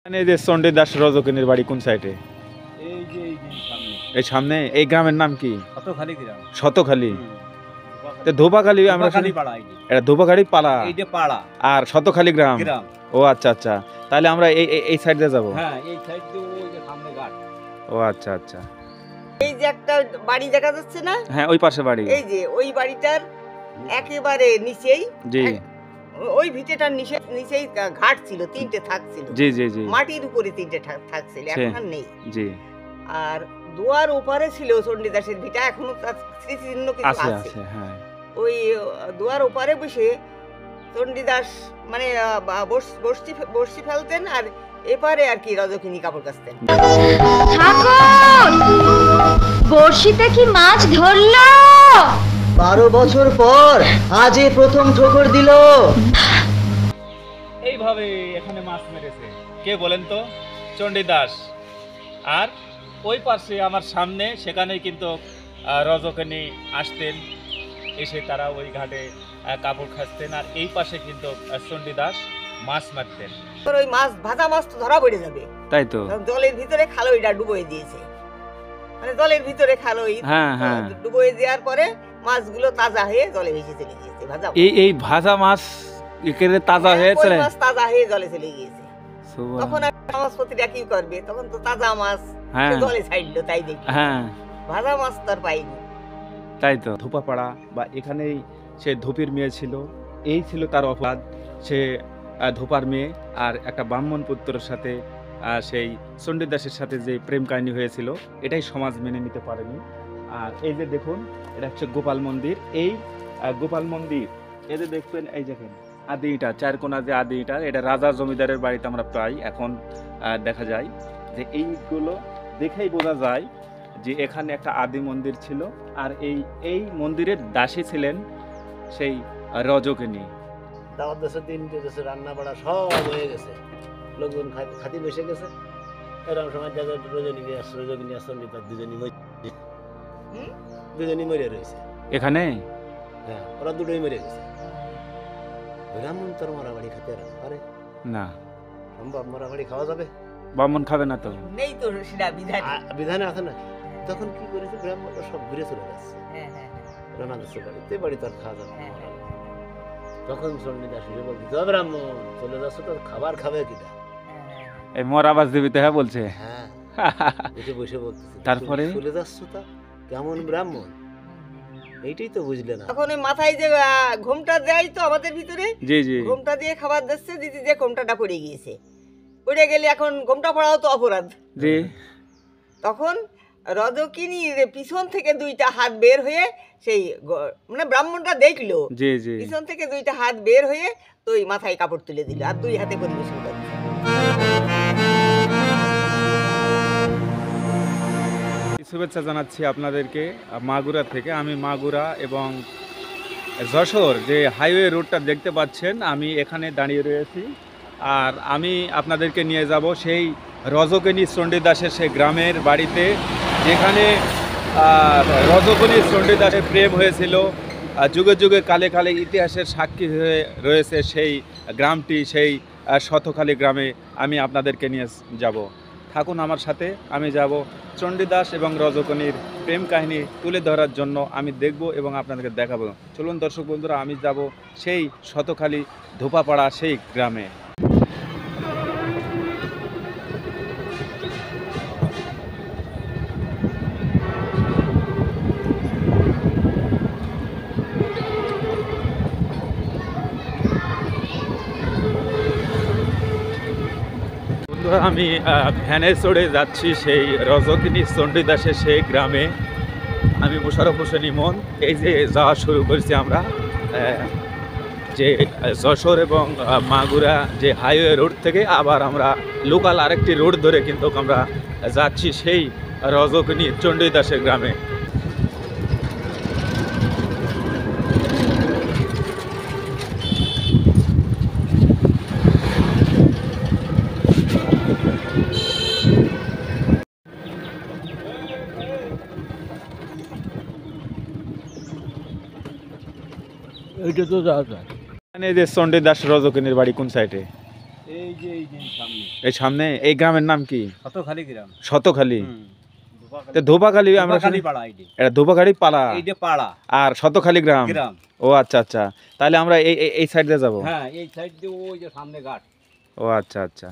মানে এই যে চণ্ডীদাস রজকিনীর বাড়ি কোন সাইডে? এই সামনে। এই গ্রামের নাম কি? শতখালী গ্রাম। শতখালী। তো ধোপাখালী আমরা শুনি এটা ধোপাখালী পাড়া। এইটা পাড়া আর শতখালী গ্রাম। ও আচ্ছা আচ্ছা, তাহলে আমরা এই এই সাইড দিয়ে যাব। হ্যাঁ, এই সাইড দিয়ে ওই যে সামনে ঘাট। ও আচ্ছা আচ্ছা। এই যে একটা বাড়ি দেখা যাচ্ছে না? হ্যাঁ, ওই পাশে বাড়ি। এই যে ওই বাড়িটার একেবারে নিচেই জি ওই ভিটেটার নিচেই ঘাট ছিল, তিনটে থাক ছিল। জি জি জি। মাটির উপরে তিনটে থাক ছিল, এখন আর নেই। জি। আর দুয়ার ওপারে ছিল চণ্ডীদাসের ভিটা, এখনো তার স্মৃতিচিহ্ন কিছু আছে আছে। আছে হ্যাঁ। ওই দুয়ার ওপারে বসে চণ্ডীদাস মানে বর্ষি ফেলতেন, আর এপারে আর কি রজকিনী কাপড় কাচতেন। ঠাকুর, বড়শিতে কি মাছ ধরলো? 12 বছর পর আজই প্রথম ঠোকর দিল। এইভাবে এখানে মাছ মেরেছে কে বলেন তো? চণ্ডীদাস। আর ওই পাশে আমার সামনে সেখানেই কিন্তু রজকিনী আসতেন, এসে তারা ওই ঘাটে কাপড় খাচ্তেন। আর এই পাশে কিন্তু চণ্ডীদাস মাছ মারতেন। ওই মাছ ভাজা মাছ তো ধরা পড়ে যাবে, তাই তো। জলের ভিতরে খালইটা ডুবোয় দিয়েছে, মানে জলের ভিতরে খালই ডুবোয় দেওয়ার পরে মাছগুলো তাজা হয়ে জলে ভেসে চলে গিয়েছে। ভাজা এই ভাজা মাছ একেবারে তাজা হয়ে চলে, মাছ তাজা হয়ে জলে চলে গিয়েছে। তখন আর সমাজপতিরা কি করবে, তখন তো তাজা মাছ জলে ছাড়লো, তাই দেখি ভাজা মাছ তো আর পাইনি। তাই তো। ধোপাপাড়া বা এখানেই সে ধোপির মেয়ে ছিল, এই ছিল তার অপরাধ। সে ধোপার মেয়ে আর একটা ব্রাহ্মণ পুত্রের সাথে সেই চণ্ডীদাসের সাথে যে প্রেম কাহিনী হয়েছিল, এটাই সমাজ মেনে নিতে পারেনি। আর এই যে দেখুন, এটা হচ্ছে গোপাল মন্দির। এই গোপাল মন্দির এই যে দেখবেন, এই দেখেন আদি ইটা, চারকোনা যে আদি ইটা, এটা রাজা জমিদারের বাড়িতে আমরা প্রায় এখন দেখা যায়। যে এইগুলো দেখেই বোঝা যায় যে এখানে একটা আদি মন্দির ছিল। আর এই মন্দিরের দাসী ছিলেন সেই রজকিনী। দাওয়াত দেশে দিন গেছে, রান্না বাড়া সব হয়ে গেছে, লোকজন খাতি বসে গেছে। এরকম সময় রজকিনী আসলে তার দুজনই মরে রয়েছে এখানে। হ্যাঁ, ওরা দুটোই মরে গেছে। ব্রাহ্মণ তোর মারা বাড়ি খেতে পারে না, সম্ভব? মারা বাড়ি খাওয়া যাবে? ব্রাহ্মণ খাবে না তো, নেই তো সেটা বিধানে আছে না। তখন কি করেছে, ব্রাহ্মণরা সব ঘুরে চলে যাচ্ছে, রান্না দিচ্ছে বাড়িতে, বাড়ি তার খাওয়া যাবে। তখন চণ্ডীদাস এসে বলছে, ব্রাহ্মণ চলে যাচ্ছ, তোর খাবার খাবে কিনা? এই মর আবাস দেবীতে হ্যাঁ বলছে। হ্যাঁ, এসে বসে বলতেছে, তারপরে চলে যাচ্ছ, তা কেমন ব্রাহ্মণ? এইটাই তো বুঝলে না। তখন ওই মাথায় যে ঘোমটা দেয় তো আমাদের ভিতরে, জি জি, ঘোমটা দিয়ে খাবার দিচ্ছে, দিদি যে ঘোমটাটা পড়ে গিয়েছে, পড়ে গেলে এখন ঘোমটা পড়াও তো অপরাধ। জি। তখন রজকিনীর পিছন থেকে দুইটা হাত বের হয়ে সেই মানে ব্রাহ্মণটা দেখলো, জি জি, পিছন থেকে দুইটা হাত বের হয়ে তো ওই মাথায় কাপড় তুলে দিল, আর দুই হাতে পরিবেশন করল। শুভেচ্ছা জানাচ্ছি আপনাদেরকে মাগুরা থেকে। আমি মাগুরা এবং যশোর যে হাইওয়ে রোডটা দেখতে পাচ্ছেন, আমি এখানে দাঁড়িয়ে রয়েছি। আর আমি আপনাদেরকে নিয়ে যাব সেই রজকিনী চণ্ডীদাসের সেই গ্রামের বাড়িতে, যেখানে রজকিনী চণ্ডীদাসের প্রেম হয়েছিল। যুগে যুগে কালে কালে ইতিহাসের সাক্ষী হয়ে রয়েছে সেই গ্রামটি, সেই শতখালী গ্রামে আমি আপনাদেরকে নিয়ে যাব। থাকুন আমার সাথে, আমি যাব চণ্ডীদাস এবং রজকিনীর প্রেম কাহিনী তুলে ধরার জন্য। আমি দেখব এবং আপনাদেরকে দেখাবো। চলুন দর্শক বন্ধুরা, আমি যাব সেই শতখালী ধোপাপাড়া সেই গ্রামে। আমি ভ্যানে চড়ে যাচ্ছি সেই রজকিনী চণ্ডীদাসের সেই গ্রামে। আমি মোশাররফ হোসেন ইমন। এই যে যাওয়া শুরু করেছি আমরা যে যশোর এবং মাগুরা যে হাইওয়ে রোড থেকে, আবার আমরা লোকাল আরেকটি রোড ধরে কিন্তু আমরা যাচ্ছি সেই রজকিনী চণ্ডীদাসের গ্রামে। এইটা তো যাওয়া যায়। এই যে চণ্ডীদাস রজকিনীর বাড়ি কোন সাইডে? এই যে সামনে এই সামনে এই গ্রামের নাম কি? শতখালি গ্রাম। শতখালি। হুম। তো ধোপাখালি আমরা ধোপাখালি শুনি পাড়া এইটি। এটা ধোপাখালি পাড়া এইটা পাড়া আর শতখালি গ্রাম। গ্রাম। ও আচ্ছা আচ্ছা, তাহলে আমরা এই সাইড দিয়ে যাবো। হ্যাঁ, এই সাইড দিয়ে ওই যে সামনে ঘাট। ও আচ্ছা আচ্ছা।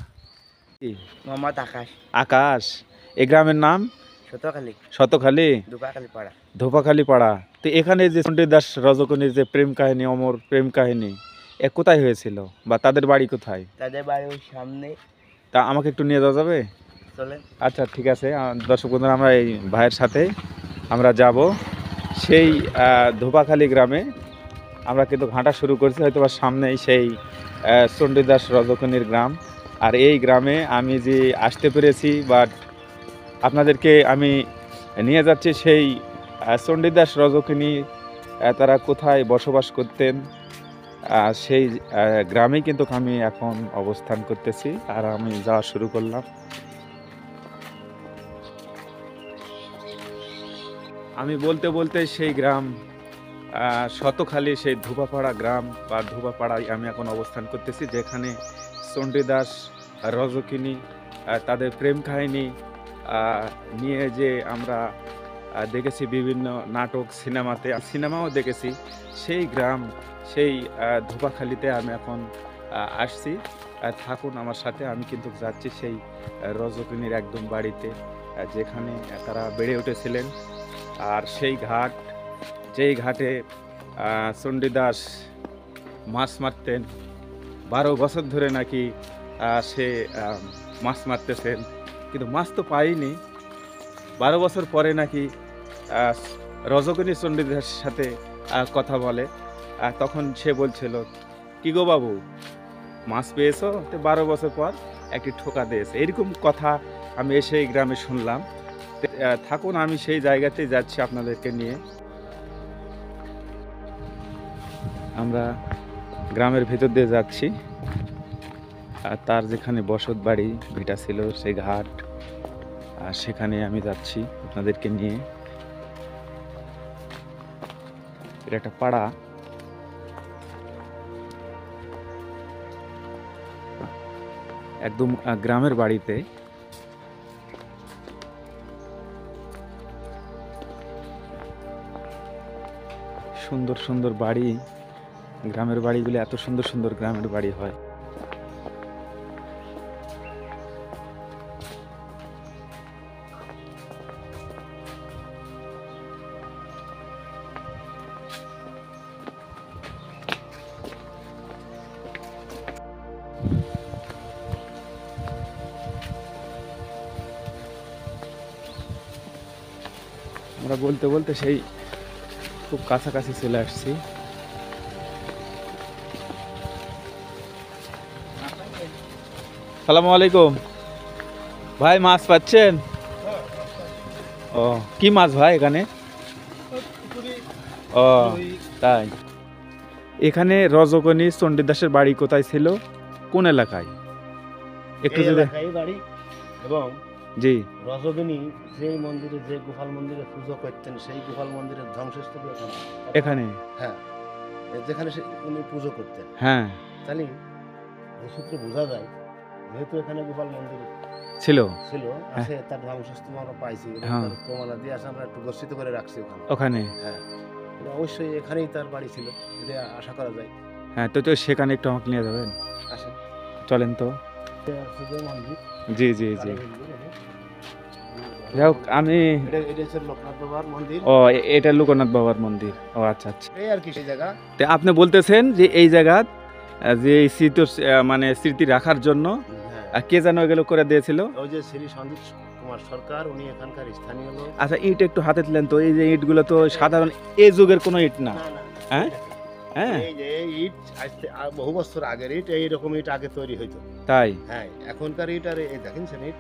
কি? মোহাম্মদ আকাশ, আকাশ। এই গ্রামের নাম শতখালি, শতখালি দুপাখালি পাড়া। ধোপাখালি পাড়া। তো এখানে যে চণ্ডীদাস রজকনির যে প্রেম কাহিনী, অমর প্রেম কাহিনী, এ কোথায় হয়েছিল বা তাদের বাড়ি কোথায়? তাদের বাড়ি ওই সামনে। তা আমাকে একটু নিয়ে যাওয়া যাবে? চলেন। আচ্ছা ঠিক আছে, দর্শক বন্ধুরা, আমরা এই ভাইয়ের সাথে আমরা যাব সেই ধোপাখালি গ্রামে। আমরা কিন্তু হাঁটা শুরু করছি, হয়তো বা সামনেই সেই চণ্ডীদাস রজকনির গ্রাম। আর এই গ্রামে আমি যে আসতে পেরেছি বা আপনাদেরকে আমি নিয়ে যাচ্ছি সেই চণ্ডীদাস রজকিনী তারা কোথায় বসবাস করতেন, সেই গ্রামেই কিন্তু আমি এখন অবস্থান করতেছি। আর আমি যাওয়া শুরু করলাম। আমি বলতে বলতে সেই গ্রাম শতখালি, সেই ধোপাপাড়া গ্রাম বা ধোপাপাড়ায় আমি এখন অবস্থান করতেছি, যেখানে চণ্ডীদাস রজকিনী তাদের প্রেম কাহিনী নিয়ে যে আমরা দেখেছি বিভিন্ন নাটক, সিনেমাও দেখেছি। সেই গ্রাম, সেই ধোপাখালিতে আমি এখন আসছি। থাকুন আমার সাথে, আমি কিন্তু যাচ্ছি সেই রজকিনীর একদম বাড়িতে, যেখানে তারা বেড়ে উঠেছিলেন। আর সেই ঘাট, যেই ঘাটে চণ্ডীদাস মাছ মারতেন, 12 বছর ধরে নাকি সে মাছ মারতেছেন, কিন্তু মাছ তো পাইনি। 12 বছর পরে নাকি রজকিনী চণ্ডীদাসের সাথে কথা বলে। তখন সে বলছিল, কি গো বাবু, মাছ পেয়েছো? তো 12 বছর পর একটি ঠোকা দিয়েছে, এরকম কথা আমি এসে এই গ্রামে শুনলাম। থাকুন, আমি সেই জায়গাতেই যাচ্ছি আপনাদেরকে নিয়ে। আমরা গ্রামের ভেতর দিয়ে যাচ্ছি, আর তার যেখানে বসত বাড়ি ভিটা ছিল, সেই ঘাট, আর সেখানে আমি যাচ্ছি আপনাদেরকে নিয়ে। এটা একটা পাড়া। একদম গ্রামের বাড়িতে। সুন্দর সুন্দর বাড়ি, গ্রামের বাড়িগুলো এত সুন্দর সুন্দর গ্রামের বাড়ি হয়। আমরা বলতে বলতে সেই খুব কাছাকাছি চলে আসছি। সালামু আলাইকুম ভাই, মাছ পাচ্ছেন? ও, কি মাছ ভাই এখানে? ও তাই। এখানে রজকিনী চণ্ডীদাসের বাড়ি কোথায় ছিল, কোন এলাকায় একটু যদি? বাড়ি। এবং জি, রজকিনী যে মন্দিরে, যে গোপাল মন্দিরে পুজো করতেন, সেই গোপাল মন্দিরের ধ্বংসস্তূপ এখানে। হ্যাঁ, যেখানে উনি পুজো করতেন। হ্যাঁ, তাহলে এই সূত্রে বোঝা যায়, যেহেতু এখানে গোপাল মন্দির ছিল আছে, তার ধ্বংসস্তূপ আমরা পাইছি, হ্যাঁ। প্রমাণাদি আছে, আমরা একটু গচ্ছিত করে রাখছি ওখানে। ওখানে। হ্যাঁ, এটা অবশ্যই এখানেই তার বাড়ি ছিল, এটা আশা করা যায়। হ্যাঁ, তো সেখানে একটু আমাকে নিয়ে যাবেন, আসেন, চলেন তো। মন্দির। জি জি জি। যাই হোক, আমি এটা হচ্ছে লোকনাথ বাবার মন্দির। ও, এটা লোকনাথ বাবার মন্দির। ও আচ্ছা আচ্ছা। এই আর কি সেই জায়গা। তো আপনি বলতেছেন যে এই জায়গা যে এই স্মৃতি, মানে স্মৃতি রাখার জন্য হ্যাঁ, কে যেন এগুলো করে দিয়েছিল? ওই যে শ্রী সন্দীপ কুমার সরকার, উনি এখানকার স্থানীয় লোক। আচ্ছা, ইট একটু হাতে তুলেন তো। এই যে ইটগুলো তো সাধারণ এই যুগের কোনো ইট না। না, না, হ্যাঁ? হ্যাঁ এই যে এই ইট বহু বছর আগের ইট, এইরকম ইট আগে তৈরি হইতো। তাই। হ্যাঁ, এখনকার ইট আর এই দেখেন ইট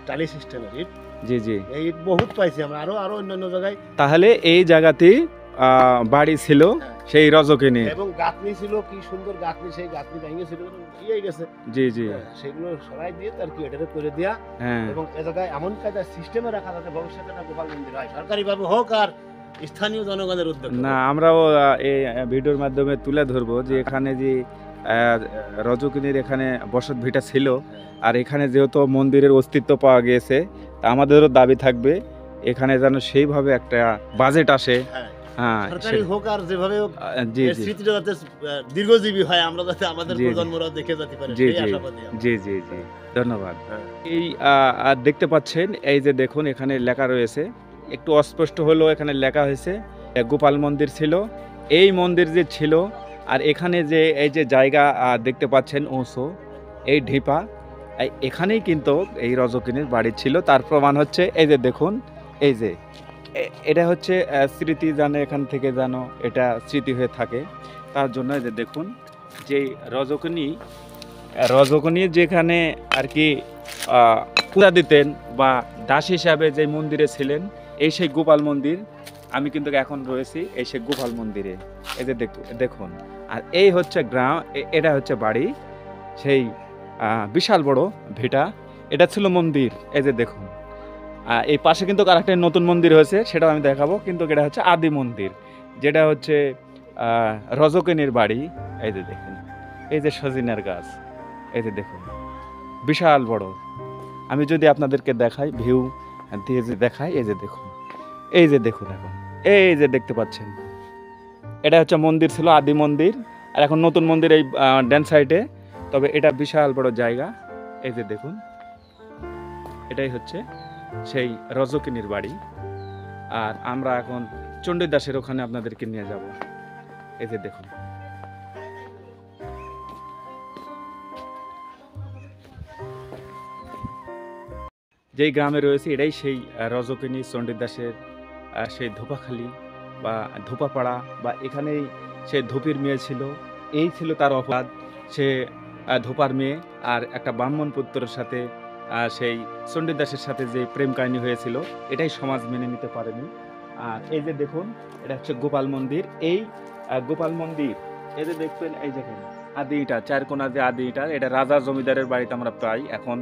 টালি সিস্টেমের ইট। জি জি। এই ইট বহুত পাইছি আমরা, আরো অন্যান্য জায়গায়। তাহলে এই জায়গাতেই বাড়ি ছিল সেই রজকিনী। এবং গাঁথনি ছিল, কি সুন্দর গাঁথনি, সেই গাঁথনি ভেঙে ছিল, ইয়ে গেছে। জি জি। সেগুলো সরাই দিয়ে তার কি এটারে করে দেয়া, হ্যাঁ। এবং এ জায়গায় এমন কায়দা সিস্টেমে রাখা যাতে ভবিষ্যতে একটা গোপাল মন্দির হয়, সরকারিভাবে হোক আর স্থানীয় জনগণের উদ্যোগ। না, আমরাও এই ভিডিওর মাধ্যমে তুলে ধরবো যে এখানে যে রজকিনীর এখানে বসত ভিটা ছিল, আর এখানে যেহেতু মন্দিরের অস্তিত্ব পাওয়া গিয়েছে, তা আমাদেরও দাবি থাকবে এখানে যেন সেইভাবে একটা বাজেট আসে। হ্যাঁ, হ্যাঁ, সরকারি হোক আর যেভাবে হোক, জি এর জি স্মৃতিটা যাতে দীর্ঘজীবী হয়, আমরা যাতে আমাদের জি, জি। প্রজন্মরাও দেখে যেতে পারে, জি সেই জি আশাবাদী আমরা। জি জি জি ধন্যবাদ। হ্যাঁ। এই দেখতে পাচ্ছেন, এই যে দেখুন এখানে লেখা রয়েছে, একটু অস্পষ্ট হলেও এখানে লেখা হয়েছে গোপাল মন্দির ছিল। এই মন্দির যে ছিল, আর এখানে যে এই যে জায়গা দেখতে পাচ্ছেন উঁচু, এই ঢিপা, এখানেই কিন্তু এই রজকিনীর বাড়ি ছিল। তার প্রমাণ হচ্ছে এই যে দেখুন, এই যে এটা হচ্ছে স্মৃতি, জানে এখান থেকে যেন এটা স্মৃতি হয়ে থাকে, তার জন্য এই যে দেখুন যে রজকিনী যেখানে আর কি পূজা দিতেন বা দাস হিসাবে যে মন্দিরে ছিলেন, এই সেই গোপাল মন্দির। আমি কিন্তু এখন রয়েছি এই সেই গোপাল মন্দিরে, এই যে দেখুন। আর এই হচ্ছে গ্রাম, এটা হচ্ছে বাড়ি, সেই বিশাল বড় ভিটা, এটা ছিল মন্দির। এই যে দেখুন, এই পাশে কিন্তু আরেকটা নতুন মন্দির হয়েছে, সেটাও আমি দেখাবো, কিন্তু এটা হচ্ছে আদি মন্দির, যেটা হচ্ছে রজকিনীর বাড়ি। এই যে দেখুন, এই যে সজিনার গাছ, এই যে দেখুন বিশাল বড়। আমি যদি আপনাদেরকে দেখাই, ভিউ দিয়ে যে দেখাই, এই যে দেখুন, এই যে দেখুন, এখন এই যে দেখতে পাচ্ছেন, এটা হচ্ছে মন্দির ছিল, আদি মন্দির। আর এখন নতুন মন্দির এই ড্যান সাইডে, তবে এটা বিশাল বড় জায়গা। এই যে দেখুন, এটাই হচ্ছে সেই রজকিনীর বাড়ি। আর আমরা এখন চণ্ডীদাসের ওখানে আপনাদেরকে নিয়ে যাব। এই যে দেখুন, যেই গ্রামে রয়েছে এটাই সেই রজকিনী চণ্ডীদাসের সেই ধোপাখালি বা ধোপাপাড়া, বা এখানেই সে ধোপির মেয়ে ছিল। এই ছিল তার অপরাধ, সে ধোপার মেয়ে, আর একটা ব্রাহ্মণ পুত্রের সাথে সেই চণ্ডীদাসের সাথে যে প্রেম কাহিনী হয়েছিল, এটাই সমাজ মেনে নিতে পারেনি। আর এই যে দেখুন, এটা হচ্ছে গোপাল মন্দির। এই গোপাল মন্দির, এই যে দেখবেন, এই দেখেন আদি ইটা, চারকোনা যে আদি ইটা, এটা রাজা জমিদারের বাড়িতে আমরা প্রায় এখন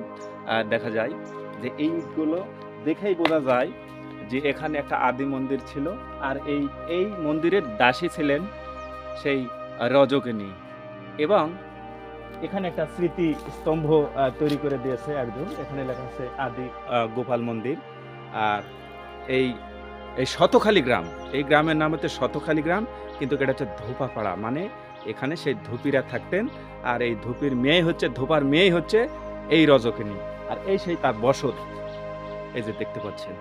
দেখা যায়। যে এইগুলো দেখেই বোঝা যায় যে এখানে একটা আদি মন্দির ছিল, আর এই মন্দিরের দাসী ছিলেন সেই রজকিনী। এবং এখানে একটা স্মৃতি স্তম্ভ তৈরি করে দিয়েছে একজন, এখানে লেখা আছে আদি গোপাল মন্দির। আর এই শতখালী গ্রাম, এই গ্রামের নাম হচ্ছে শতখালী গ্রাম, কিন্তু এটা হচ্ছে ধোপাপাড়া, মানে এখানে সেই ধুপিরা থাকতেন। আর এই ধুপির মেয়ে হচ্ছে, ধোপার মেয়ে হচ্ছে এই রজকিনী, আর এই সেই তার বসত, এই যে দেখতে পাচ্ছেন।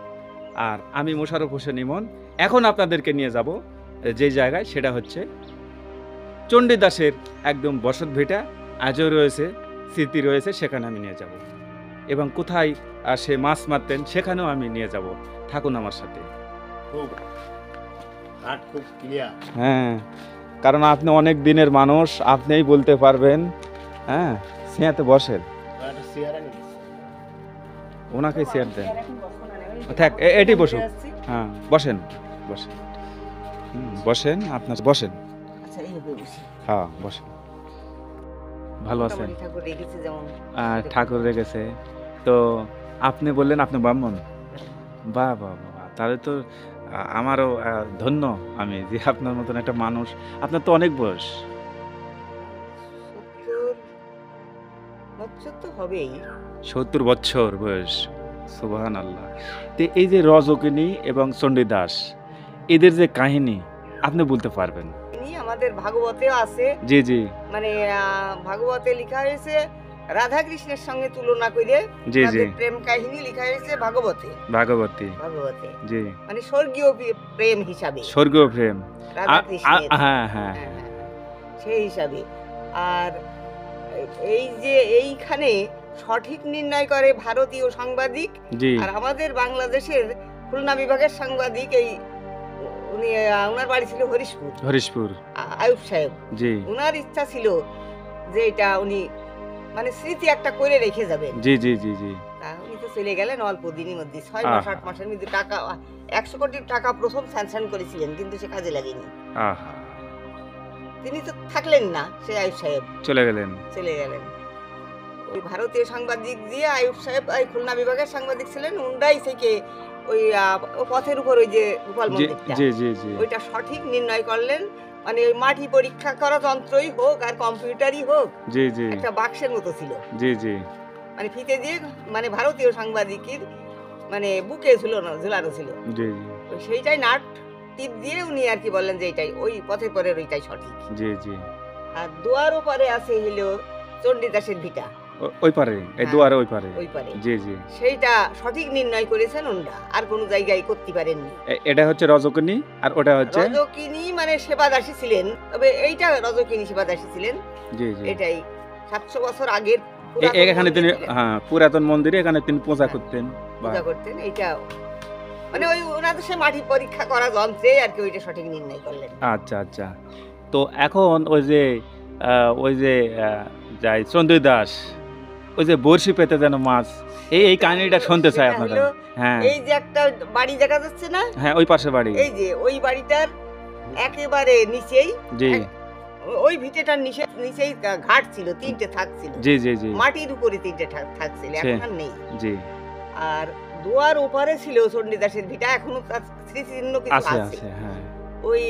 আর আমি মোশাররফ হোসেন ইমন এখন আপনাদেরকে নিয়ে যাব যে জায়গায়, সেটা হচ্ছে চণ্ডীদাসের একদম বসত ভিটা, আজও রয়েছে, স্মৃতি রয়েছে, সেখানে আমি নিয়ে যাব। এবং কোথায় সে মাছ মারতেন সেখানেও আমি নিয়ে যাব। থাকুন আমার সাথে। খুব হাট খুব ক্লিয়ার। হ্যাঁ, কারণ আপনি অনেক দিনের মানুষ, আপনিই বলতে পারবেন। হ্যাঁ, সিয়াতে বসেন, একটা চেয়ার এনে দিচ্ছে। ওনাকে চেয়ার দেন। থাক, এটি বসুন। হ্যাঁ, বসেন বসেন, বসেন, আপনার বসেন। আচ্ছা, এইভাবে বসি। হ্যাঁ, বসেন। ভালো আছেন? মোটামুটি ঠাকুর রেখেছে যেমন। ঠাকুর রেখেছে। তো আপনি বললেন আপনি ব্রাহ্মণ? বাহ বাহ বাহ, তাহলে তো আমারও ধন্য আমি যে আপনার মতন একটা মানুষ। আপনার তো অনেক বয়স। 70 বছর তো হবেই। 70 বছর বয়স, সুবহানাল্লাহ। তো এই যে রজকিনী এবং চণ্ডীদাস, এদের যে কাহিনী আপনি বলতে পারবেন? ইনি আমাদের ভাগবতেও আছে, জি জি মানে ভাগবতে লেখা হয়েছে রাধা কৃষ্ণের সঙ্গে তুলনা করে জি জি, তাদের প্রেম কাহিনী লেখা হয়েছে ভাগবতে। ভাগবতী, জি, মানে স্বর্গীয় প্রেম হিসাবে, স্বর্গীয় প্রেম। রাধা কৃষ্ণের, হ্যাঁ হ্যাঁ, সেই হিসাবে। আর এই যে এইখানে সঠিক নির্ণয় করে ভারতীয় সাংবাদিক, জি আর আমাদের বাংলাদেশের খুলনা বিভাগের সাংবাদিক। এই উনি, ওনার বাড়ি ছিল হরিশপুর, হরিশপুর। আয়ুব সাহেব, জি ওনার ইচ্ছা ছিল যে এটা উনি মানে স্মৃতি একটা করে রেখে যাবেন। জি জি জি জি, উনি তো চলে গেলেন অল্প দিনের মধ্যে, 6 মাস 8 মাসের মধ্যে। টাকা 100 কোটি টাকা প্রথম স্যাংশন করেছিলেন, কিন্তু সে কাজে লাগেনি। আহা, তিনি তো থাকলেন না, সেই আয়ুব সাহেব চলে গেলেন। চলে গেলেন। ওই ভারতীয় সাংবাদিক দিয়ে আয়ুব সাহেব, এই খুলনা বিভাগের সাংবাদিক ছিলেন, উন্ডাই থেকে ওই পথের উপর ওই যে গোপাল জি মন্দিরটা, জি জি জি, ওইটা সঠিক নির্ণয় করলেন মানে ওই মাটি পরীক্ষা করা যন্ত্রই হোক আর কম্পিউটারই হোক, জি জি একটা বাক্সের মতো ছিল, জি জি মানে ফিতে দিয়ে মানে ভারতীয় সাংবাদিকের মানে বুকে ঝুলানো ছিল। জি জি তো সেইটাই নাট টিপ দিয়ে উনি আর কি বললেন যে এইটাই ওই পথের পরের ওইটাই সঠিক। জি জি আর দুয়ার ওপারে আছে হলো চণ্ডীদাসের ভিটা, ওই পারে, এই হ্যাঁ, দুয়ারে ওই পারে। ওই পারে জি জি সেইটা সঠিক নির্ণয় করেছেন ওনরা, আর কোনো জায়গায় করতে পারেননি। এটা হচ্ছে রজকিনী আর ওটা হচ্ছে রজকিনী মানে সেবাদাসী ছিলেন, তবে এইটা রজকিনী সেবাদাসী ছিলেন। জি জি এটাই 700 বছর আগের এখানে তিনি পুরাতন মন্দিরে এখানে তিনি পূজা করতেন বা পূজা করতেন। এইটা মানে ওই ওনাদের সে মাটি পরীক্ষা করা যন্ত্রে আর কি ওইটা সঠিক নির্ণয় করলেন। আচ্ছা আচ্ছা। তো এখন ওই যে যাই চন্দ্রদাস ওই যে বড়শি পেতে যেন মাছ, এই কাহিনীটা শুনতে চাই সেটা আপনাদের। হলো, হ্যাঁ এই যে একটা বাড়ি দেখা যাচ্ছে না, হ্যাঁ ওই পাশে বাড়ি, এই যে ওই বাড়িটার একেবারে নিচেই জি ওই ভিটেটার নিচেই ঘাট ছিল, 3টে থাক ছিল, জি জি জি মাটির উপরে 3টে থাক ছিল, এখন আর নেই। জি আর দুয়ার ওপারে ছিল চণ্ডীদাসের ভিটা, এখনো তার স্মৃতিচিহ্ন কিছু আছে আছে। আছে হ্যাঁ ওই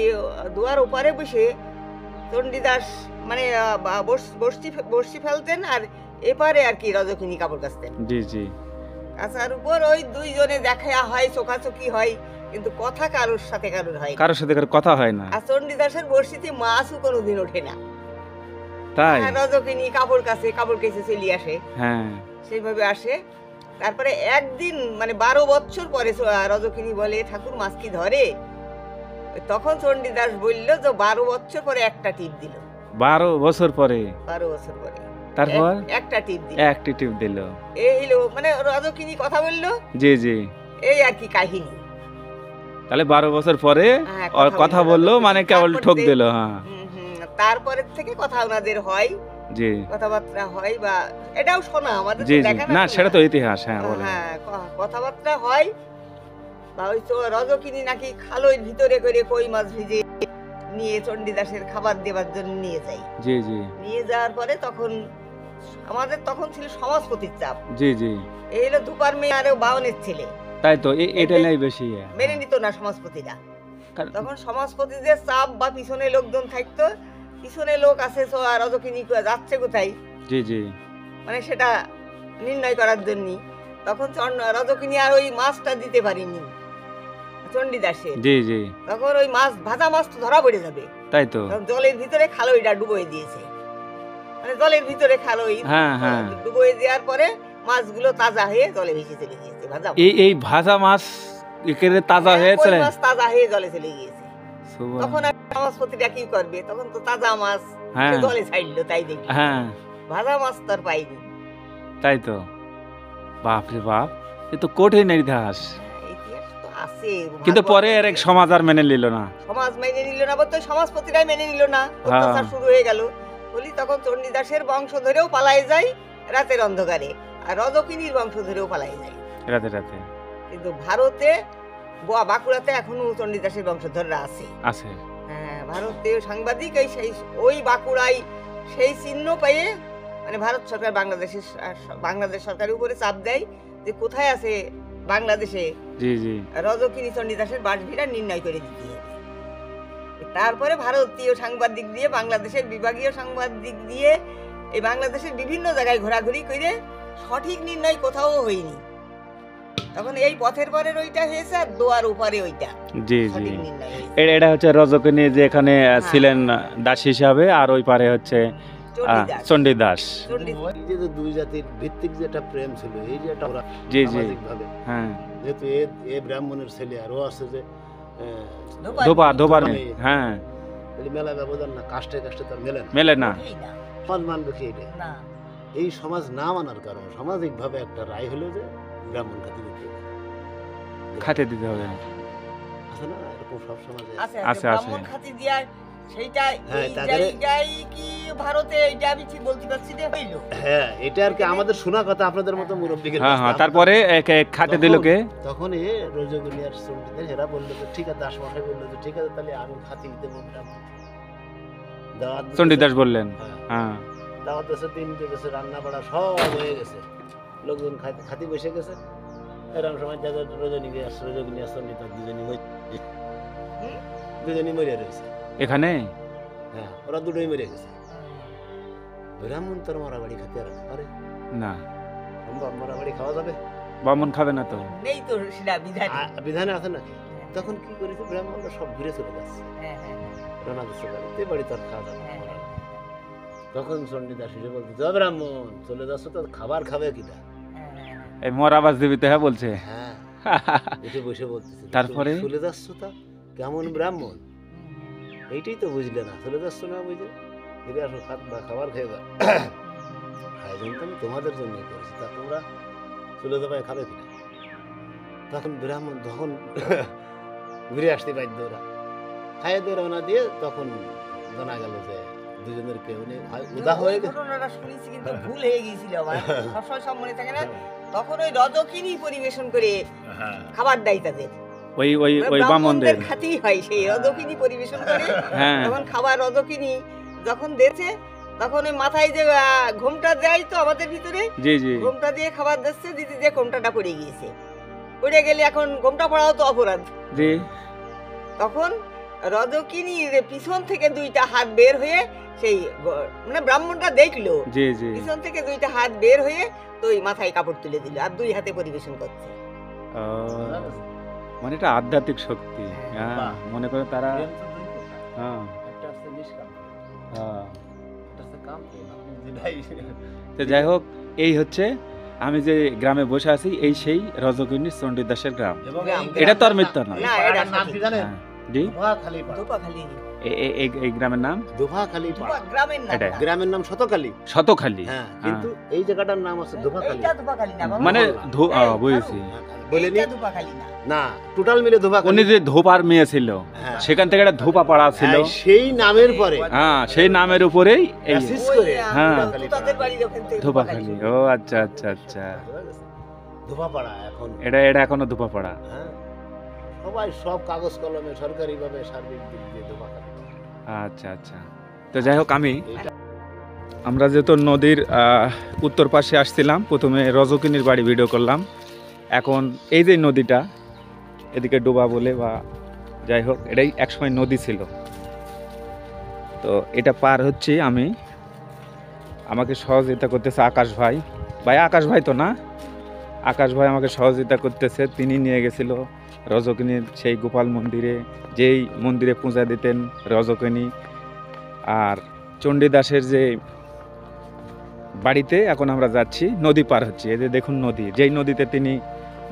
দুয়ার ওপারে বসে চণ্ডীদাস মানে বর্ষি ফেলতেন, আর এপারে আর কি রজকিনী কাপড় কাচতেন। জি জি কাছার উপর ওই দুইজনে দেখা হয়, চোখাচোখি হয়, কিন্তু কথা কারোর সাথে কারোর হয় না। কারোর সাথে কারোর কথা হয় না, আর চণ্ডীদাসের বর্ষিতে মাছও কোনোদিন ওঠে না, তাই আর রজকিনী কাপড় কেচে চলে আসে, হ্যাঁ সেইভাবে আসে। তারপরে একদিন মানে 12 বছর পরে রজকিনী বলে, ঠাকুর মাছ কি ধরে? তখন চণ্ডীদাস বলল যে 12 বছর পরে একটা টিপ দিল। 12 বছর পরে 12 বছর পরে তারপর একটা টিপ দিল, একটি টিপ দিল। এই হলো মানে রজকিনী কথা বললো, জি জি এই আর কি কাহিনী। তাহলে 12 বছর পরে হ্যাঁ, কথা বললো, মানে কেবল তারপর ঠক যে- দিল। হ্যাঁ তারপরের থেকে কথা ওনাদের হয়, জি কথাবার্তা হয়, বা এটাও শোনা আমাদের জি তো জি দেখা না, না, সেটা তো ইতিহাস। হ্যাঁ বলে হ্যাঁ কথাবার্তা হয়। বা ওই তো রজকিনী নাকি খালোর ভিতরে করে কই মাছ ভিজে নিয়ে চণ্ডীদাসের খাবার দেবার জন্য নিয়ে যায়। জি জি নিয়ে যাওয়ার পরে তখন আমাদের তখন ছিল সমাজপতির চাপ, জি জি এই হলো দুপার মেয়ে আর বাউনের ছেলে, তাই তো এটা নাই বেশি। মেনে নিত না সমাজপতিরা। কারণ- তখন সমাজপতিদের চাপ বা পিছনে লোকজন থাকতো, পিছনে লোক আছে রজকিনী যাচ্ছে কোথায়, জি জি মানে সেটা নির্ণয় করার জন্য। তখন রজকিনী আর ওই মাছটা দিতে পারিনি চণ্ডীদাসের, জি জি তখন ওই মাছ ভাজা মাছ তো ধরা পড়ে যাবে, তাই তো তখন জলের ভিতরে খালোইটা ডুবোয় দিয়েছে, মানে জলের ভিতরে খালোই হ্যাঁ হ্যাঁ ডুবোয় দেওয়ার পরে মাছগুলো তাজা হয়ে জলে ভেসে চলে গিয়েছে, ভাজা মাছ। এই ভাজা মাছ একেবারে তাজা হ্যাঁ, হয়েছে। কই মাছ তাজা হয়ে জলে চলে গিয়েছে। তখন আর সমাজপতিটা কি করবে, তখন তো তাজা মাছ হ্যাঁ সে জলে ছাড়লো, তাই দেখি হ্যাঁ ভাজা মাছ তো আর পাইনি। তাই তো, বাপ রে বাপ, এ তো কঠিন ইতিহাস। ইতিহাস তো আছে, কিন্তু ভাগবত পরে আর এক আছে। সমাজ আর মেনে নিল না। সমাজ মেনে নিল না বলতে সমাজপতিরাই মেনে নিল না, অত্যাচার শুরু হয়ে গেল বলি, তখন চণ্ডীদাসের বংশ ধরেও পালাই যায় রাতের অন্ধকারে, আর রজকিনীর বংশ ধরেও পালাই যায় রাতে রাতে। কিন্তু ভারতে বাঁকুড়াতে এখনো চণ্ডীদাসের বংশধররা আছে। আছে হ্যাঁ, ভারতীয় সাংবাদিক ওই বাঁকুড়ায় সেই চিহ্ন পেয়ে মানে ভারত সরকার বাংলাদেশ সরকারের উপরে চাপ দেয় যে কোথায় আছে বাংলাদেশে জি জি রজকিনী চণ্ডীদাসের বাসভিটা নির্ণয় করে দিতে হবে। তারপরে ভারতীয় সাংবাদিক দিয়ে, বাংলাদেশের বিভাগীয় সাংবাদিক দিয়ে এই বাংলাদেশের বিভিন্ন জায়গায় ঘোরাঘুরি করে সঠিক নির্ণয় কোথাও হয়নি। তখন এই পথের পরের ওইটা হয়েছে, আর দোয়ার উপরে ওইটা জি জি সঠিক নির্ণয় হয়েছে। এটা হচ্ছে রজকিনী যে এখানে ছিলেন দাস হিসাবে, আর ওই পারে হচ্ছে চণ্ডীদাস। চণ্ডীদাস। এই যে দুই জাতির ভিত্তিক যে একটা প্রেম ছিল, এই যে একটা ওরা জি জি সামাজিকভাবে, হ্যাঁ যেহেতু এ ব্রাহ্মণের ছেলে আর ও আছে যে ধোপার হ্যাঁ তাহলে মেলা ব্যবধান না, কাস্টে তার মেলে না, মেলে না। এই না, সমাজ মানবে কি এটা? না। এই সমাজ না মানার কারণে সামাজিকভাবে একটা রায় হলো যে ব্রাহ্মণ খাতি দিতে হবে। খাতে দিতে হবে। আছে না এরকম সব সমাজে? আছে আছে, আছে। ব্রাহ্মণ খাতি দিয়ার সেইটা হ্যাঁ, এই তাদের- জায়গায় কি ভারতে এইটা আমি ঠিক বলতে পারছি না হইলো। হ্যাঁ, এটা আর কি আমাদের শোনা কথা, আপনাদের মতো মুরব্বীদের হ্যাঁ কাছে। হ্যাঁ তারপরে খাতে দিল কে? তখন এ রজগুনি আর চণ্ডীদের এরা বললো যে ঠিক আছে, দাসমশাই বললো যে ঠিক আছে, তাহলে আমি খাতি দেবো ব্রাহ্মণ। দাওয়াত দিতেছে। চণ্ডীদাস বললেন হ্যাঁ, হ্যাঁ দাওয়াত দিয়েছে, 3 দিন গেছে, রান্না বাড়া সব হয়ে গেছে, লোকজন খাতি বসে গেছে। এরকম সময় যাদের রজনী আসছে, রজনী আসছে, দুজনই মরে রয়েছে এখানে হ্যাঁ, ওরা দুটোই মেরে গেছে। ব্রাহ্মণ তোর মারাবাড়ি খেতে পারে না, সম্ভব? মারাবাড়ি খাওয়া যাবে? বামন খাবে না তো। নেই তো সেটা বিধানে। বিধানে আছে নাকি? তখন কি করেছে, ব্রাহ্মণরা সব ঘুরে চলে যাচ্ছে রানা দাসের বাড়িতে, বাড়ি তোর খাওয়া যাবে না। তখন চণ্ডীদাস এসে বলতে, ব্রাহ্মণ চলে যাচ্ছ তো খাবার খাবে কিনা? এই মর আওয়াজ দিবি তো, হ্যাঁ বলছে। হ্যাঁ, এসে বসে বলতেছে, তারপরে? চলে যাচ্ছ তা কেমন ব্রাহ্মণ? এইটাই তো বুঝলে না, চলে যাচ্ছ না বুঝে ফিরে আসো, খাবার খেয়ে যাও। আয়োজন তো আমি তোমাদের জন্যই করেছি, তা তোমরা চলে যাবে, খাবে কিনা? তখন ব্রাহ্মণ তখন ঘুরে আসতে বাধ্য, ওরা খাইয়ে দিয়ে রওনা দিয়ে তখন জানা গেল যে দুজনের কেউ নেই, উদা হয়ে গেছে। ঘটনাটা শুনেছি কিন্তু ভুল হয়ে গিয়েছিল আমার, সবসময় সব মনে থাকে না। তখন ওই রজকিনী পরিবেশন করে খাবার দেয় তাদের, ওই ওই ওই বামনদের খাতেই হয় সেই রজকিনী পরিবেশন করে। হ্যাঁ, তখন খাবার রজকিনী যখন দিয়েছে, তখন ওই মাথায় যে ঘোমটা দেয় তো আমাদের ভিতরে, জি জি, ঘোমটা দিয়ে খাবার দিচ্ছে, দিদি যে ঘোমটাটা পড়ে গিয়েছে, পড়ে গেলে এখন ঘোমটা পড়াও তো অপরাধ। জি, তখন রজকিনীর পিছন থেকে দুইটা হাত বের হয়ে সেই মানে ব্রাহ্মণটা দেখলো, জি জি, পিছন থেকে দুইটা হাত বের হয়ে তো ওই মাথায় কাপড় তুলে দিল আর দুই হাতে পরিবেশন করছে। ও, মানে এটা আধ্যাত্মিক শক্তি। হ্যাঁ, মনে করে তারা। হ্যাঁ, একটা আছে নিষ্কাম, হ্যাঁ। একটা আছে কাম, যেটাই তো যাই হোক, এই হচ্ছে আমি যে গ্রামে বসে আছি, এই সেই রজকিনী চণ্ডীদাসের গ্রাম। এবং এটা তো আর মিথ্যা নয়। না, এটা নাম কি জানেন? হ্যাঁ, জি, ধোপাখালী পাড়া। ধোপাখালী, এই গ্রামের নাম ধোপাখালী পাড়া। গ্রামের নাম এটা। না। গ্রামের নাম শতকালী। শতখালি। হ্যাঁ, কিন্তু এই জায়গাটার নাম আছে ধোপাখালী। এইটা ধোপাখালী না বাবা। মানে বুঝেছি। বলেনি এইটা ধোপাখালী না। না, টোটাল মিলে ধোপাখালী। উনি যে ধোপার মেয়ে ছিল, হ্যাঁ। সেখান থেকে একটা ধোপা পাড়া ছিল। হ্যাঁ, সেই নামের পরে হ্যাঁ, সেই নামের উপরেই এই অ্যাসিস করে হ্যাঁ। তাদের বাড়ির ওখান থেকে ধোপাখালি। ও আচ্ছা আচ্ছা আচ্ছা, ধোপাপাড়া এখন। এটা এখনো ধোপা পাড়া। হ্যাঁ, সবাই সব কাগজ কলমে সরকারিভাবে সার্বিক দিক দিয়ে ধোপাখালী। আচ্ছা আচ্ছা। তো যাই হোক, আমরা যেহেতু নদীর উত্তর পাশে আসছিলাম, প্রথমে রজকিনীর বাড়ি ভিডিও করলাম। এখন এই যে নদীটা এদিকে ডোবা বলে, বা যাই হোক, এটাই একসময় নদী ছিল। তো এটা পার হচ্ছি আমি, আমাকে সহযোগিতা করতেছে আকাশ ভাই। আকাশ ভাই তো না, আকাশ ভাই আমাকে সহযোগিতা করতেছে। তিনি নিয়ে গেছিল রজকিনীর সেই গোপাল মন্দিরে, যেই মন্দিরে পূজা দিতেন রজকিনী। আর চণ্ডীদাসের যে বাড়িতে এখন আমরা যাচ্ছি, নদী পার হচ্ছি। এই যে দেখুন নদী, যেই নদীতে তিনি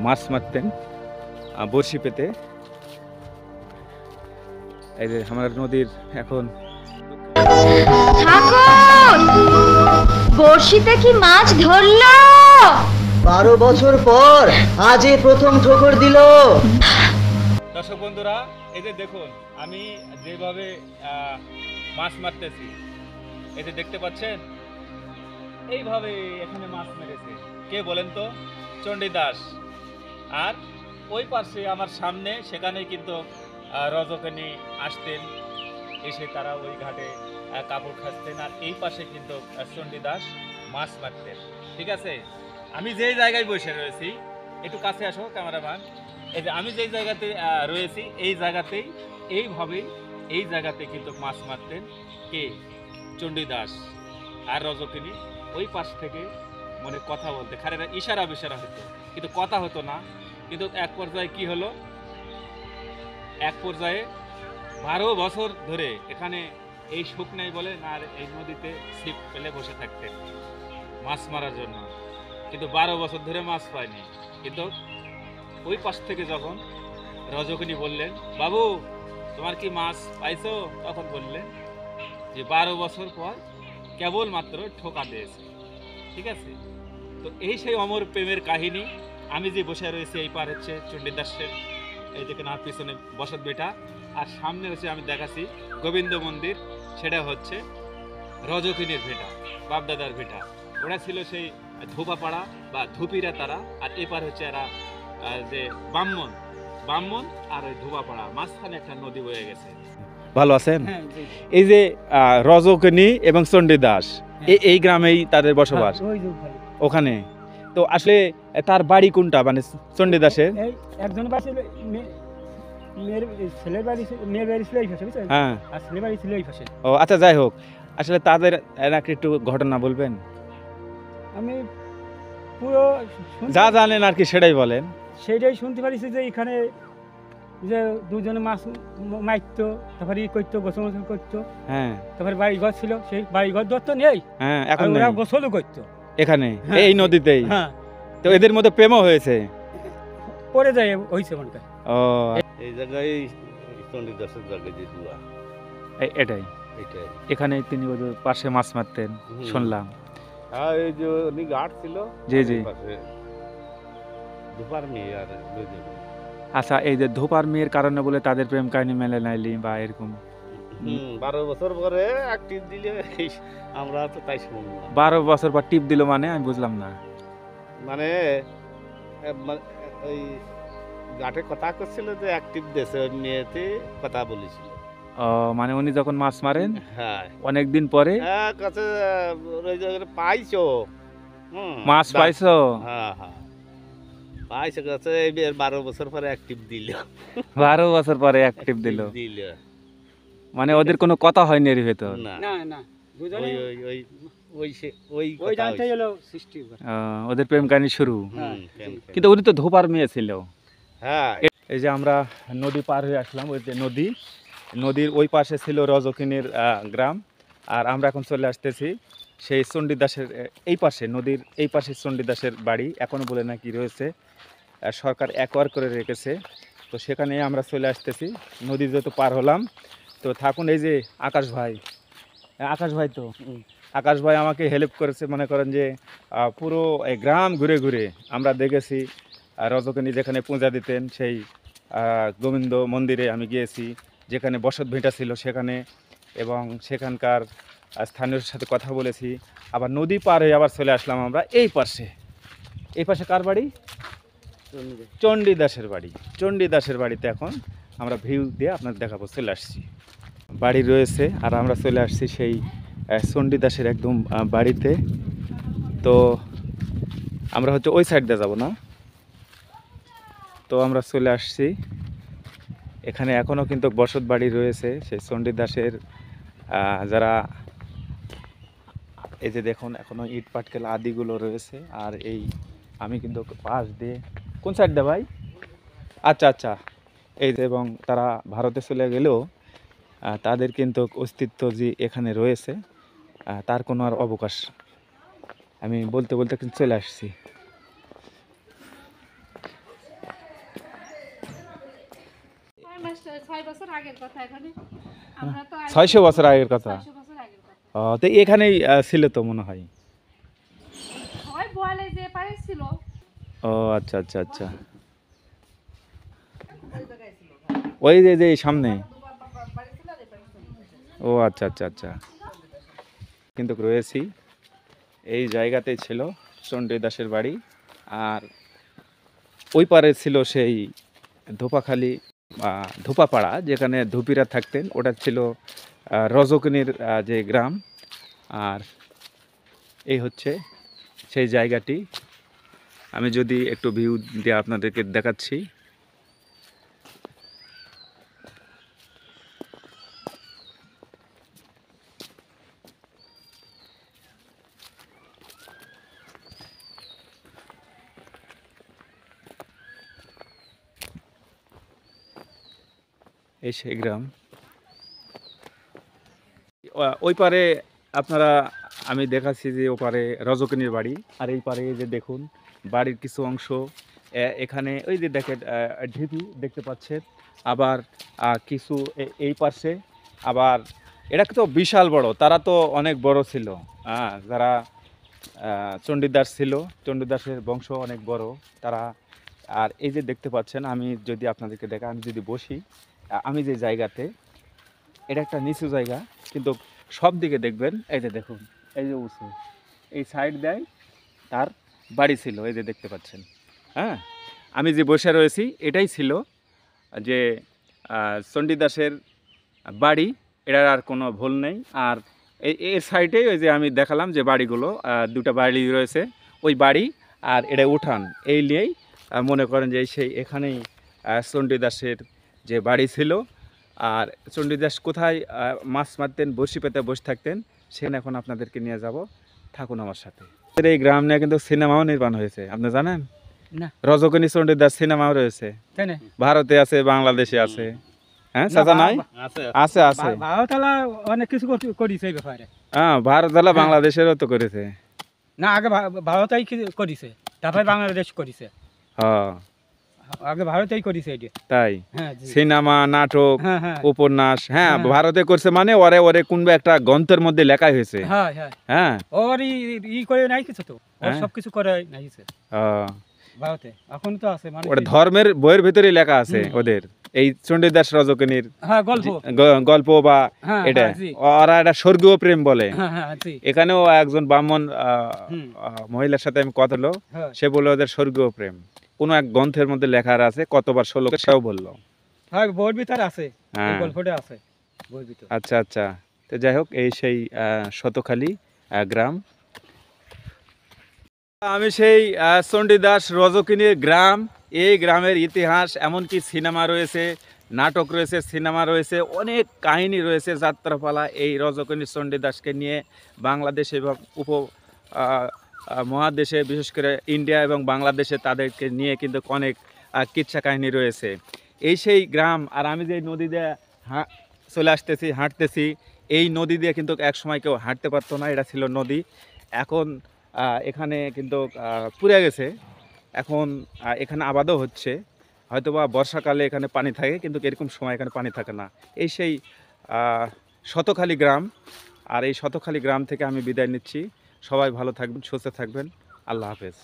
মাছ মারতেন বড়শি পেতে। এই যে আমার নদীর এখন ঠাকুর, বড়শিতে কি মাছ ধরলো? 12 বছর পর আজ এই প্রথম ঠোকর দিল। দর্শক বন্ধুরা, এই যে দেখুন আমি যেভাবে মাছ মারতেছি, এই যে দেখতে পাচ্ছেন, এইভাবে এখানে মাছ মেরেছে কে বলেন তো? চণ্ডীদাস। আর ওই পাশে আমার সামনে, সেখানে কিন্তু রজকিনী আসতেন, এসে তারা ওই ঘাটে কাপড় খাচ্তেন। আর এই পাশে কিন্তু চণ্ডীদাস মাছ মারতেন। ঠিক আছে, আমি যেই জায়গায় বসে রয়েছি, একটু কাছে আসো ক্যামেরাম্যান। এই যে আমি যেই জায়গাতে রয়েছি, এই জায়গাতেই এইভাবেই এই জায়গাতে কিন্তু মাছ মারতেন কে? চণ্ডীদাস। আর রজকিনী ওই পাশ থেকে মানে কথা বলতে, খারেরা ইশারা বিশারা হতো, কিন্তু কথা হতো না। কিন্তু এক পর্যায়ে কি হলো, এক পর্যায়ে 12 বছর ধরে এখানে এই সুখ নেই বলে আর এই নদীতে ছিপ ফেলে বসে থাকতেন মাছ মারার জন্য, কিন্তু 12 বছর ধরে মাছ পায়নি। কিন্তু ওই পাশ থেকে যখন রজকিনী বললেন, বাবু তোমার কি মাছ পাইছো? তখন বললেন যে 12 বছর পর কেবলমাত্র ঠোকা দিয়েছে। ঠিক আছে, তো এই সেই অমর প্রেমের কাহিনী। আমি যে বসে রয়েছি, এই পার হচ্ছে চণ্ডীদাসের, এই দিকে না পিছনে বসত বেটা, আর সামনে হচ্ছে আমি দেখাচ্ছি গোবিন্দ মন্দির, সেটা হচ্ছে রজকিনীর ভেটা, বাপদাদার ভেটা। ওরা ছিল সেই ধোপাপাড়া বা ধুপিরা তারা, আর এপার হচ্ছে এরা যে ব্রাহ্মণ আর ওই ধোপাপাড়া, মাঝখানে একটা নদী বয়ে গেছে। ভালো আছেন? এই যে রজকিনী এবং চণ্ডীদাস, এই গ্রামেই তাদের বসবাস, ওখানে। তো আসলে তার বাড়ি কোনটা, মানে চণ্ডীদাসের? একজন বাসে ছেলের বাড়ি মেয়ের বাড়ি ছিল এই পাশে বুঝছেন, হ্যাঁ। আর ছেলের বাড়ি ছিল এই পাশে। ও আচ্ছা, যাই হোক, আসলে তাদের নাকি একটু ঘটনা বলবেন, আমি পুরো যা জানেন আর কি সেটাই বলেন। সেইটাই শুনতে পারিছি যে এখানে যে দুজনে মাছ মারতো, তারপরে ই করতো, গোসল মোসল করতো, হ্যাঁ তারপরে বাড়িঘর ছিল, সেই বাড়িঘর দর তো নেই, হ্যাঁ, আর এখন ওরা নেই। গোসলও করতো এখানে হ্যাঁ। এই নদীতেই। হ্যাঁ, তো এদের মধ্যে প্রেমও হয়েছে। পরে যায় হয়েছে মনটা। ও এই জায়গায় চণ্ডীদাসের জায়গায় যে দুয়া, এটাই, এটাই। এখানে তিনি ওই যে পাশে মাছ মারতেন শুনলাম। আর এই যে উনি ঘাট ছিল, জি, জি। এই পাশে দুপার মেয়ে আর দুই জন। আচ্ছা, এই যে ধোপার মেয়ের কারণে বলে তাদের প্রেম কাহিনী মেলে নাইলি বা এরকম 12 বছর পরে অ্যাক্টিভ দিলে আমরা তো তাই শুনলাম। 12 বছর পর টিপ দিল, মানে আমি বুঝলাম না। মানে ওই ঘাটে কথা করছিল যে অ্যাক্টিভ দেশে ওই মেয়েতে কথা বলেছিল। ও মানে উনি যখন মাছ মারেন হ্যাঁ, অনেকদিন পরে কাছে ওই জায়গায় পাইছো মাছ পাইছো। হ্যাঁ হ্যাঁ, পাইছো কাছে এই 12 বছর পরে অ্যাক্টিভ দিল। 12 বছর পরে অ্যাক্টিভ দিল, মানে ওদের কোনো কথা হয়নি এর ভেতর। না না না, দুজনে ওই ওই ওই ওই ওই কথা ডানটাই হলো সৃষ্টি। ওদের প্রেম কাহিনী শুরু। হয়েছে। কিন্তু উনি তো ধোপার মেয়ে ছিল। হ্যাঁ, এই যে আমরা নদী পার হয়ে আসলাম, ওই যে নদীর ওই পাশে ছিল রজকিনীর গ্রাম, আর আমরা এখন চলে আসতেছি সেই চণ্ডীদাসের এই পাশে, নদীর এই পাশে চণ্ডীদাসের বাড়ি এখনও বলে নাকি রয়েছে, সরকার অ্যাকোয়ার করে রেখেছে। তো সেখানে আমরা চলে আসতেছি, নদী যেহেতু পার হলাম তো থাকুন। এই যে আকাশ ভাই তো আকাশ ভাই আমাকে হেল্প করেছে, মনে করেন যে পুরো এই গ্রাম ঘুরে ঘুরে আমরা দেখেছি। রজকিনী যেখানে পূজা দিতেন সেই গোবিন্দ মন্দিরে আমি গিয়েছি, যেখানে বসত ভিটা ছিল সেখানে, এবং সেখানকার স্থানীয়র সাথে কথা বলেছি। আবার নদী পার হয়ে আবার চলে আসলাম আমরা এই পাশে কার বাড়ি? চণ্ডীদাসের বাড়ি। চণ্ডীদাসের বাড়িতে এখন আমরা ভিউ দিয়ে আপনাদের দেখাবো, চলে আসছি। বাড়ি রয়েছে আর আমরা চলে আসছি সেই চণ্ডীদাসের একদম বাড়িতে। তো আমরা হচ্ছে ওই সাইড দিয়ে যাবো না, তো আমরা চলে আসছি এখানে। এখনও কিন্তু বসত বাড়ি রয়েছে সেই চণ্ডীদাসের, যারা এই যে দেখুন এখনও ইট পাটকেল আদিগুলো রয়েছে। আর এই আমি কিন্তু পাশ দিয়ে, কোন সাইড দিয়ে ভাই? আচ্ছা আচ্ছা, এই যে, এবং তারা ভারতে চলে গেলেও তাদের কিন্তু অস্তিত্ব যে এখানে রয়েছে তার কোনো আর অবকাশ, আমি বলতে বলতে কিন্তু চলে আসছি। 600 বছর আগের কথা। তো এখানেই ছিল তো মনে হয়। ও আচ্ছা আচ্ছা আচ্ছা, ওই যে সামনে। ও আচ্ছা আচ্ছা আচ্ছা, কিন্তু রয়েছি এই জায়গাতেই ছিল চণ্ডীদাসের বাড়ি। আর ওই পারে ছিল সেই ধোপাখালি ধোপাপাড়া, যেখানে ধুপিরা থাকতেন, ওটা ছিল রজকিনীর যে গ্রাম। আর এই হচ্ছে সেই জায়গাটি, আমি যদি একটু ভিউ দিয়ে আপনাদেরকে দেখাচ্ছি। এই সেই গ্রাম। ওই পারে আপনারা, আমি দেখাচ্ছি যে ওপারে রজকিনীর বাড়ি, আর এই পারে যে দেখুন বাড়ির কিছু অংশ এখানে, ওই যে দেখেন ঢিপি দেখতে পাচ্ছেন। আবার কিছু এই পাশে, আবার এটা তো বিশাল বড়, তারা তো অনেক বড় ছিল, যারা চণ্ডীদাস ছিল, চণ্ডীদাসের বংশ অনেক বড় তারা। আর এই যে দেখতে পাচ্ছেন, আমি যদি আপনাদেরকে দেখা, আমি যদি বসি, আমি যে জায়গাতে, এটা একটা নিচু জায়গা, কিন্তু সব দিকে দেখবেন এই যে দেখুন, এই যে উঁচু, এই সাইড দেয় তার বাড়ি ছিল, এই যে দেখতে পাচ্ছেন। হ্যাঁ, আমি যে বসে রয়েছি এটাই ছিল যে চণ্ডীদাসের বাড়ি, এটার আর কোনো ভুল নেই। আর এর সাইডেই ওই যে আমি দেখালাম যে বাড়িগুলো, দুটো বাড়ি রয়েছে, ওই বাড়ি আর এটা উঠান, এই নিয়েই মনে করেন যে সেই এখানেই চণ্ডীদাসের যে বাড়ি ছিল। আর চণ্ডীদাস কোথায় মাছ মারতেন, বড়শি পেতে বসে থাকতেন, সেখানে এখন আপনাদেরকে নিয়ে যাব, থাকুন আমার সাথে। এই গ্রাম নিয়ে কিন্তু সিনেমাও নির্মাণ হয়েছে, আপনি জানেন? না। রজকিনী চণ্ডীদাস সিনেমাও রয়েছে, তাই না? ভারতে আছে, বাংলাদেশে আছে। হ্যাঁ চাচা নাই? আছে আছে। ভারতলা অনেক কিছু করিছে এই ব্যাপারে। হ্যাঁ ভারতলা বাংলাদেশেরও তো করেছে। না আগে ভারতেই করিছে, তারপরে বাংলাদেশ করিছে। হ্যাঁ আগে ভারতেই করিছে এটা। তাই? হ্যাঁ সিনেমা, নাটক, হ্যাঁ হ্যাঁ উপন্যাস, হ্যাঁ হ্যাঁ। ভারতে করছে, মানে ওরে ওরে কোনবা একটা গ্রন্থের মধ্যে লেখা হয়েছে। হ্যাঁ হ্যাঁ হ্যাঁ ওর ই করে নাই কিছু তো, ওর হ্যাঁ। সব কিছু করে নাই হ্যাঁ। ভারতে, এখন তো আছে মানে ওটা ধর্মের বইয়ের ভিতরে লেখা আছে ওদের, এই চণ্ডীদাস রজকিনীর হ্যাঁ গল্প। গল্প বা হ্যাঁ, এটা হ্যাঁ, জি। ওরা একটা স্বর্গীয় প্রেম বলে। হ্যাঁ হ্যাঁ জি। এখানেও একজন ব্রাহ্মণ হুম। মহিলার সাথে আমি কথা হলো, হ্যাঁ সে বললো ওদের স্বর্গীয় প্রেম কোনো এক গ্রন্থের মধ্যে লেখা আছে, কতবার শ্লোক সেও বললো। হ্যাঁ বইয়ের ভিতরে আছে, এই হ্যাঁ গল্পটা আছে বইয়ের ভিতরে। আচ্ছা আচ্ছা। তো যাই হোক, এই সেই শতখালী গ্রাম। আমি সেই চণ্ডীদাস রজকিনীর গ্রাম, এই গ্রামের ইতিহাস, এমনকি সিনেমা রয়েছে, নাটক রয়েছে, সিনেমা রয়েছে, অনেক কাহিনী রয়েছে, যাত্রাপালা এই রজকিনী চণ্ডীদাসকে নিয়ে বাংলাদেশে এবং মহাদেশে, বিশেষ করে ইন্ডিয়া এবং বাংলাদেশে তাদেরকে নিয়ে কিন্তু অনেক কিচ্ছা কাহিনী রয়েছে। এই সেই গ্রাম। আর আমি যে নদী দিয়ে চলে আসতেছি, হাঁটতেছি, এই নদী দিয়ে কিন্তু এক সময় কেউ হাঁটতে পারতো না, এটা ছিল নদী। এখন এখানে কিন্তু পুড়ে গেছে, এখন এখানে আবাদও হচ্ছে, হয়তোবা বর্ষাকালে এখানে পানি থাকে, কিন্তু এরকম সময় এখানে পানি থাকে না। এই সেই শতখালী গ্রাম। আর এই শতখালী গ্রাম থেকে আমি বিদায় নিচ্ছি। সবাই ভালো থাকবেন, সুস্থ থাকবেন। আল্লাহ হাফেজ।